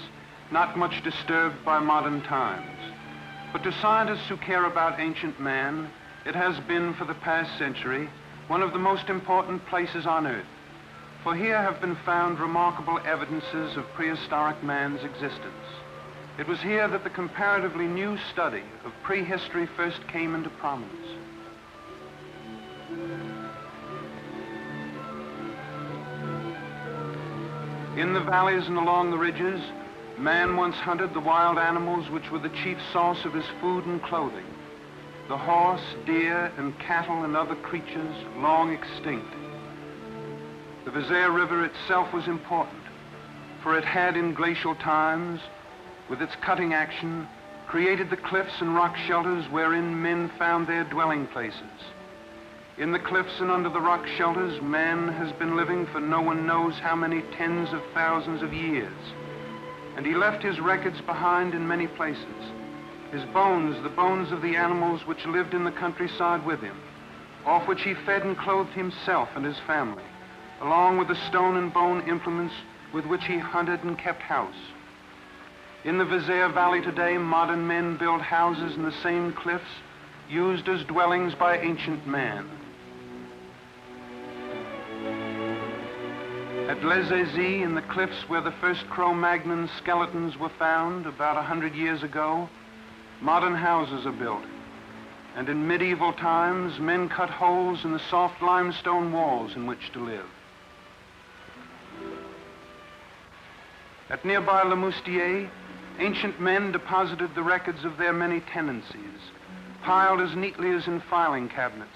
not much disturbed by modern times. But to scientists who care about ancient man, it has been, for the past century, one of the most important places on Earth. For here have been found remarkable evidences of prehistoric man's existence. It was here that the comparatively new study of prehistory first came into prominence. In the valleys and along the ridges, man once hunted the wild animals which were the chief source of his food and clothing. The horse, deer, and cattle and other creatures long extinct. The Vézère River itself was important, for it had in glacial times, with its cutting action, created the cliffs and rock shelters wherein men found their dwelling places. In the cliffs and under the rock shelters, man has been living for no one knows how many tens of thousands of years. And he left his records behind in many places. His bones, the bones of the animals which lived in the countryside with him, off which he fed and clothed himself and his family, along with the stone and bone implements with which he hunted and kept house. In the Vézère Valley today, modern men build houses in the same cliffs used as dwellings by ancient man. At Les Aisies, in the cliffs where the first Cro-Magnon skeletons were found about 100 years ago, modern houses are built. And in medieval times, men cut holes in the soft limestone walls in which to live. At nearby Le Moustier, ancient men deposited the records of their many tenancies, piled as neatly as in filing cabinets.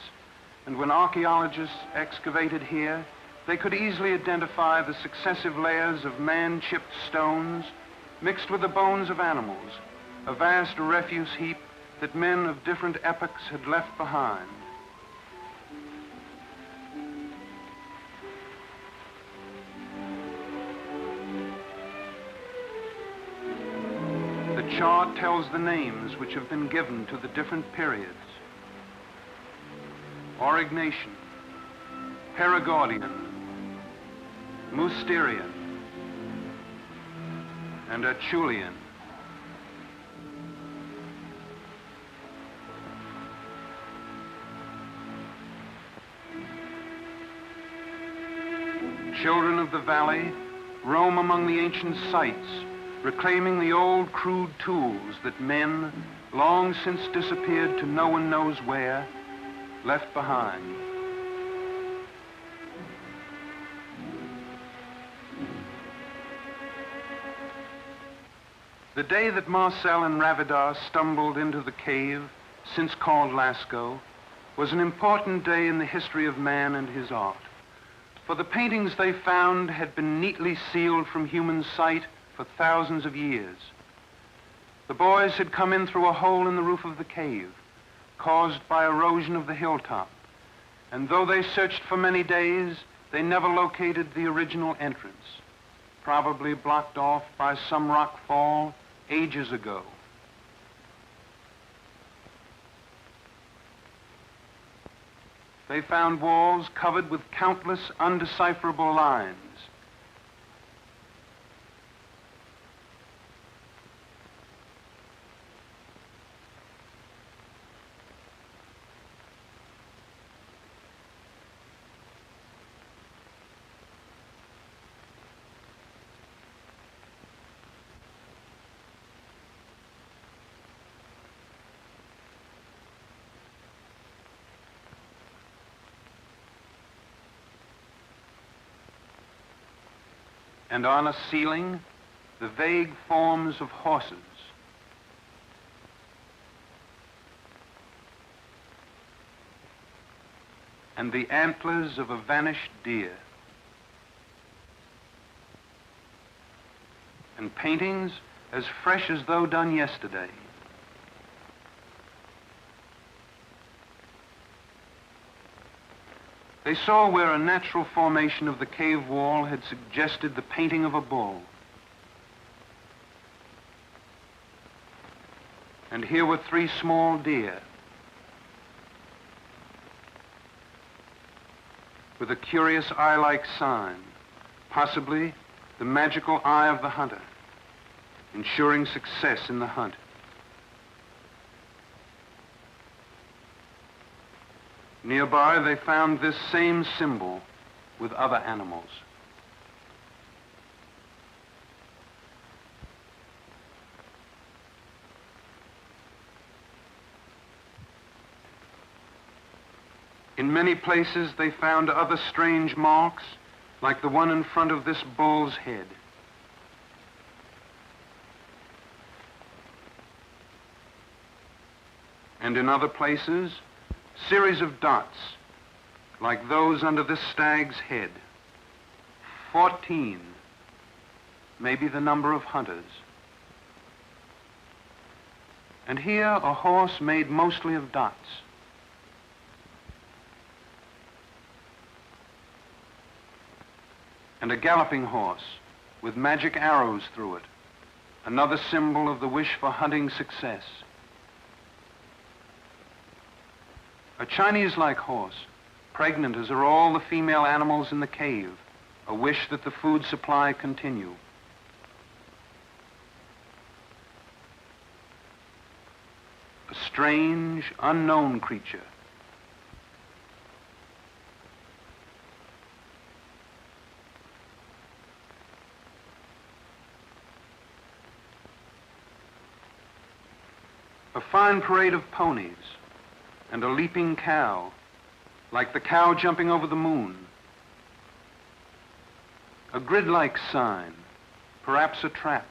And when archaeologists excavated here, they could easily identify the successive layers of man-chipped stones mixed with the bones of animals, a vast refuse heap that men of different epochs had left behind. chart tells the names which have been given to the different periods. Aurignacian, Perigordian, Mousterian, and Acheulean. Children of the valley roam among the ancient sites, reclaiming the old crude tools that men, long since disappeared to no one knows where, left behind. The day that Marcel and Ravidar stumbled into the cave, since called Lascaux, was an important day in the history of man and his art. For the paintings they found had been neatly sealed from human sight for thousands of years. The boys had come in through a hole in the roof of the cave, caused by erosion of the hilltop, and though they searched for many days, they never located the original entrance, probably blocked off by some rock fall ages ago. They found walls covered with countless undecipherable lines. And on a ceiling, the vague forms of horses. And the antlers of a vanished deer. And paintings as fresh as though done yesterday. They saw where a natural formation of the cave wall had suggested the painting of a bull. And here were 3 small deer with a curious eye-like sign, possibly the magical eye of the hunter, ensuring success in the hunt. Nearby, they found this same symbol with other animals. In many places, they found other strange marks, like the one in front of this bull's head. And in other places, series of dots, like those under this stag's head. 14, maybe the number of hunters. And here, a horse made mostly of dots. And a galloping horse with magic arrows through it, another symbol of the wish for hunting success. A Chinese-like horse, pregnant as are all the female animals in the cave, a wish that the food supply continue. A strange, unknown creature. A fine parade of ponies. And a leaping cow, like the cow jumping over the moon. A grid-like sign, perhaps a trap,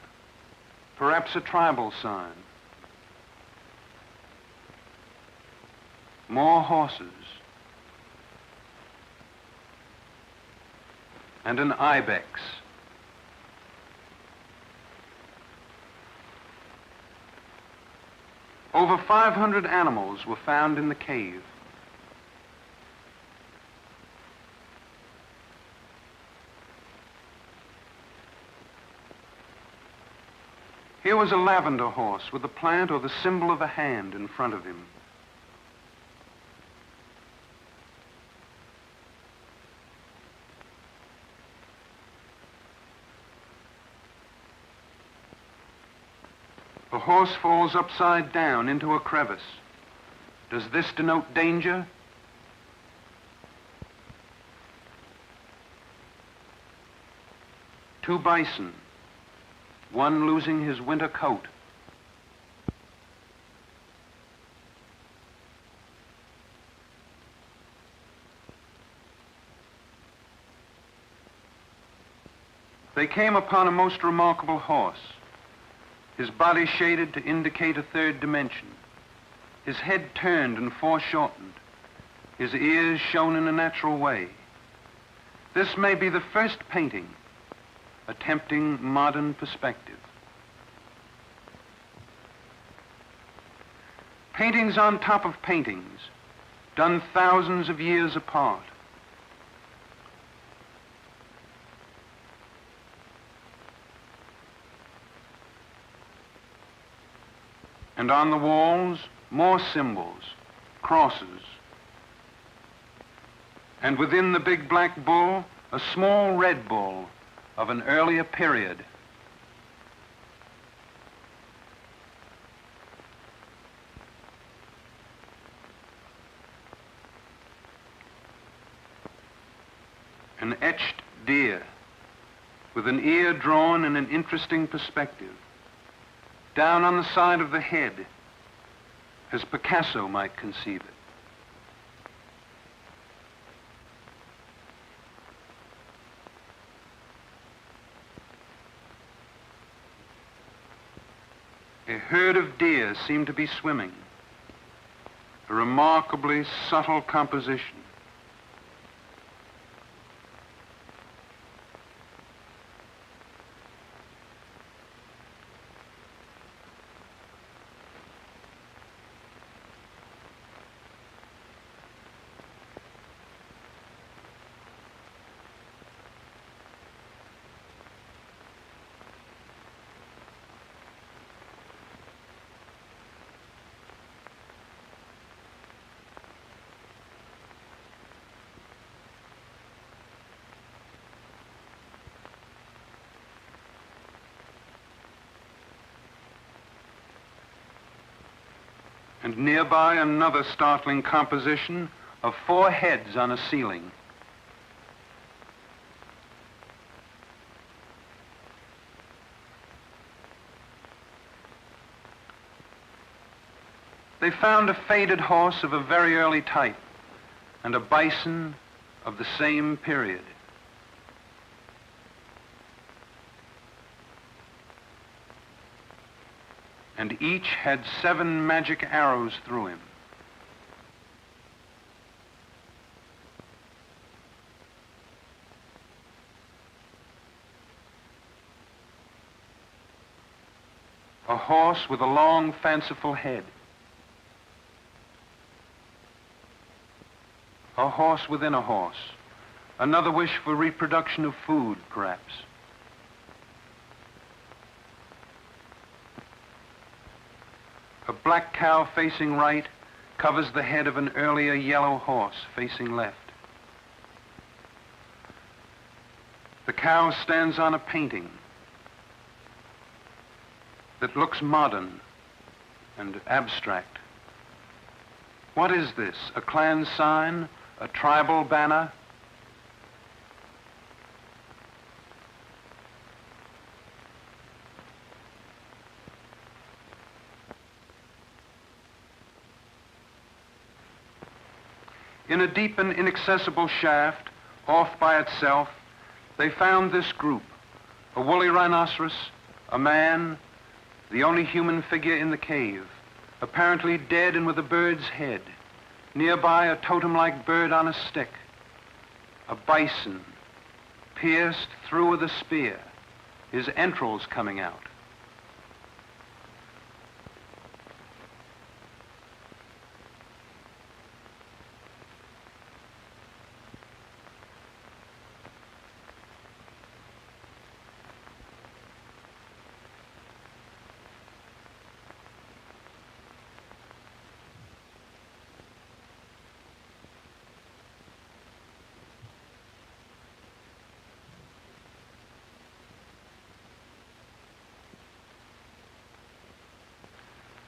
perhaps a tribal sign. More horses. And an ibex. Over 500 animals were found in the cave. Here was a lavender horse with the plant or the symbol of a hand in front of him. The horse falls upside down into a crevice. Does this denote danger? Two bison, one losing his winter coat. They came upon a most remarkable horse, his body shaded to indicate a third dimension, his head turned and foreshortened, his ears shown in a natural way. This may be the first painting attempting modern perspective. Paintings on top of paintings, done thousands of years apart. And on the walls, more symbols, crosses. And within the big black bull, a small red bull of an earlier period. An etched deer with an ear drawn in an interesting perspective, down on the side of the head, as Picasso might conceive it. A herd of deer seemed to be swimming, a remarkably subtle composition. And nearby another startling composition of 4 heads on a ceiling. They found a faded horse of a very early type and a bison of the same period. And each had 7 magic arrows through him. A horse with a long, fanciful head. A horse within a horse. Another wish for reproduction of food, perhaps. A black cow facing right covers the head of an earlier yellow horse facing left. The cow stands on a painting that looks modern and abstract. What is this? A clan sign? A tribal banner? In a deep and inaccessible shaft, off by itself, they found this group, a woolly rhinoceros, a man, the only human figure in the cave, apparently dead and with a bird's head. Nearby, a totem-like bird on a stick, a bison, pierced through with a spear, his entrails coming out.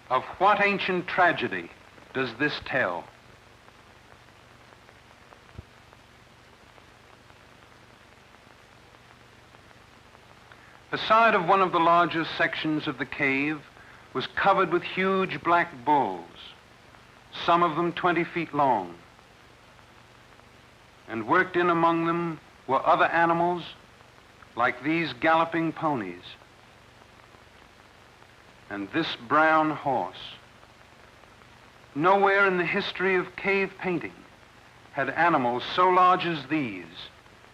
Of what ancient tragedy does this tell? The side of one of the largest sections of the cave was covered with huge black bulls, some of them 20 feet long. And worked in among them were other animals like these galloping ponies and this brown horse. Nowhere in the history of cave painting had animals so large as these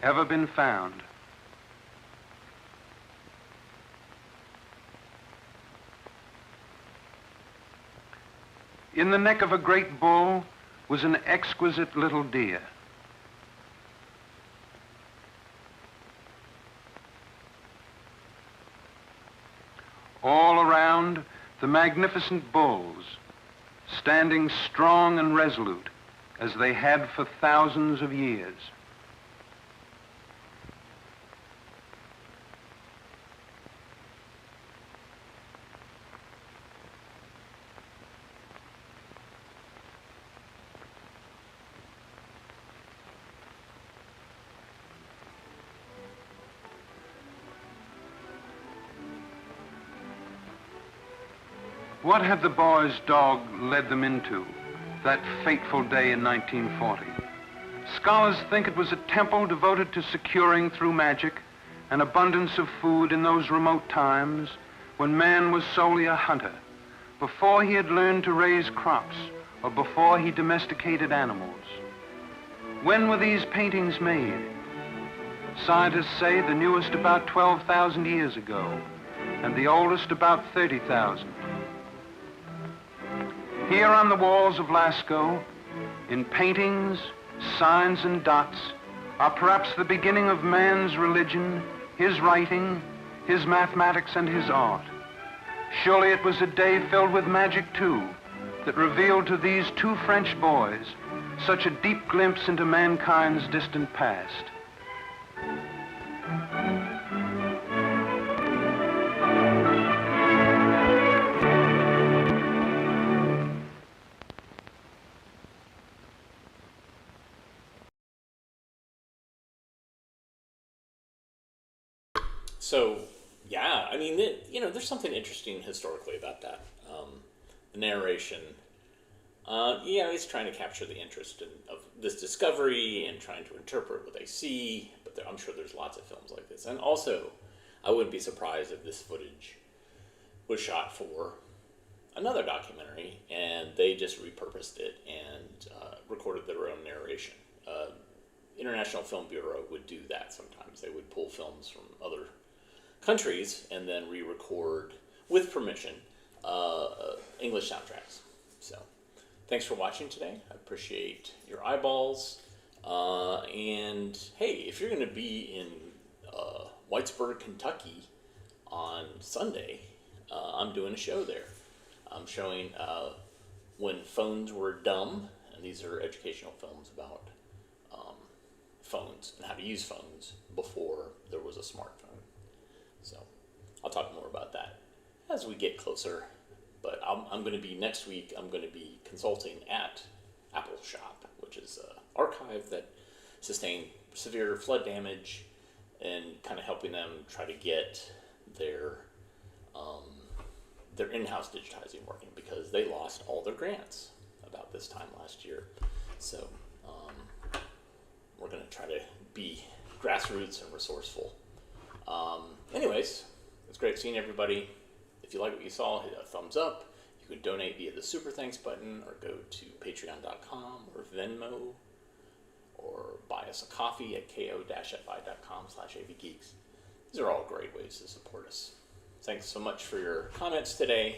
ever been found. In the neck of a great bull was an exquisite little deer. All around, the magnificent bulls, standing strong and resolute as they had for thousands of years. What had the boy's dog led them into that fateful day in 1940? Scholars think it was a temple devoted to securing through magic an abundance of food in those remote times when man was solely a hunter, before he had learned to raise crops or before he domesticated animals. When were these paintings made? Scientists say the newest about 12,000 years ago, and the oldest about 30,000. Here on the walls of Lascaux, in paintings, signs, and dots, are perhaps the beginning of man's religion, his writing, his mathematics, and his art. Surely it was a day filled with magic, too, that revealed to these two French boys such a deep glimpse into mankind's distant past. So, yeah, I mean, there's something interesting historically about that. The narration, he's trying to capture the interest of this discovery and trying to interpret what they see, but I'm sure there's lots of films like this. And also, I wouldn't be surprised if this footage was shot for another documentary, and they just repurposed it and recorded their own narration. International Film Bureau would do that sometimes. They would pull films from other countries and then re-record with permission English soundtracks. So thanks for watching today. I appreciate your eyeballs, and hey, if you're going to be in Whitesburg, Kentucky on Sunday, I'm doing a show there. I'm showing When Phones Were Dumb, and these are educational films about phones and how to use phones before there was a smartphone. So I'll talk more about that as we get closer. But I'm going to be, next week, I'm going to be consulting at Apple Shop, which is an archive that sustained severe flood damage, and kind of helping them try to get their in-house digitizing working, because they lost all their grants about this time last year. So we're going to try to be grassroots and resourceful. Anyways, it's great seeing everybody. If you like what you saw, hit a thumbs up. You can donate via the Super Thanks button, or go to patreon.com or Venmo, or buy us a coffee at ko-fi.com/avgeeks. These are all great ways to support us. Thanks so much for your comments today.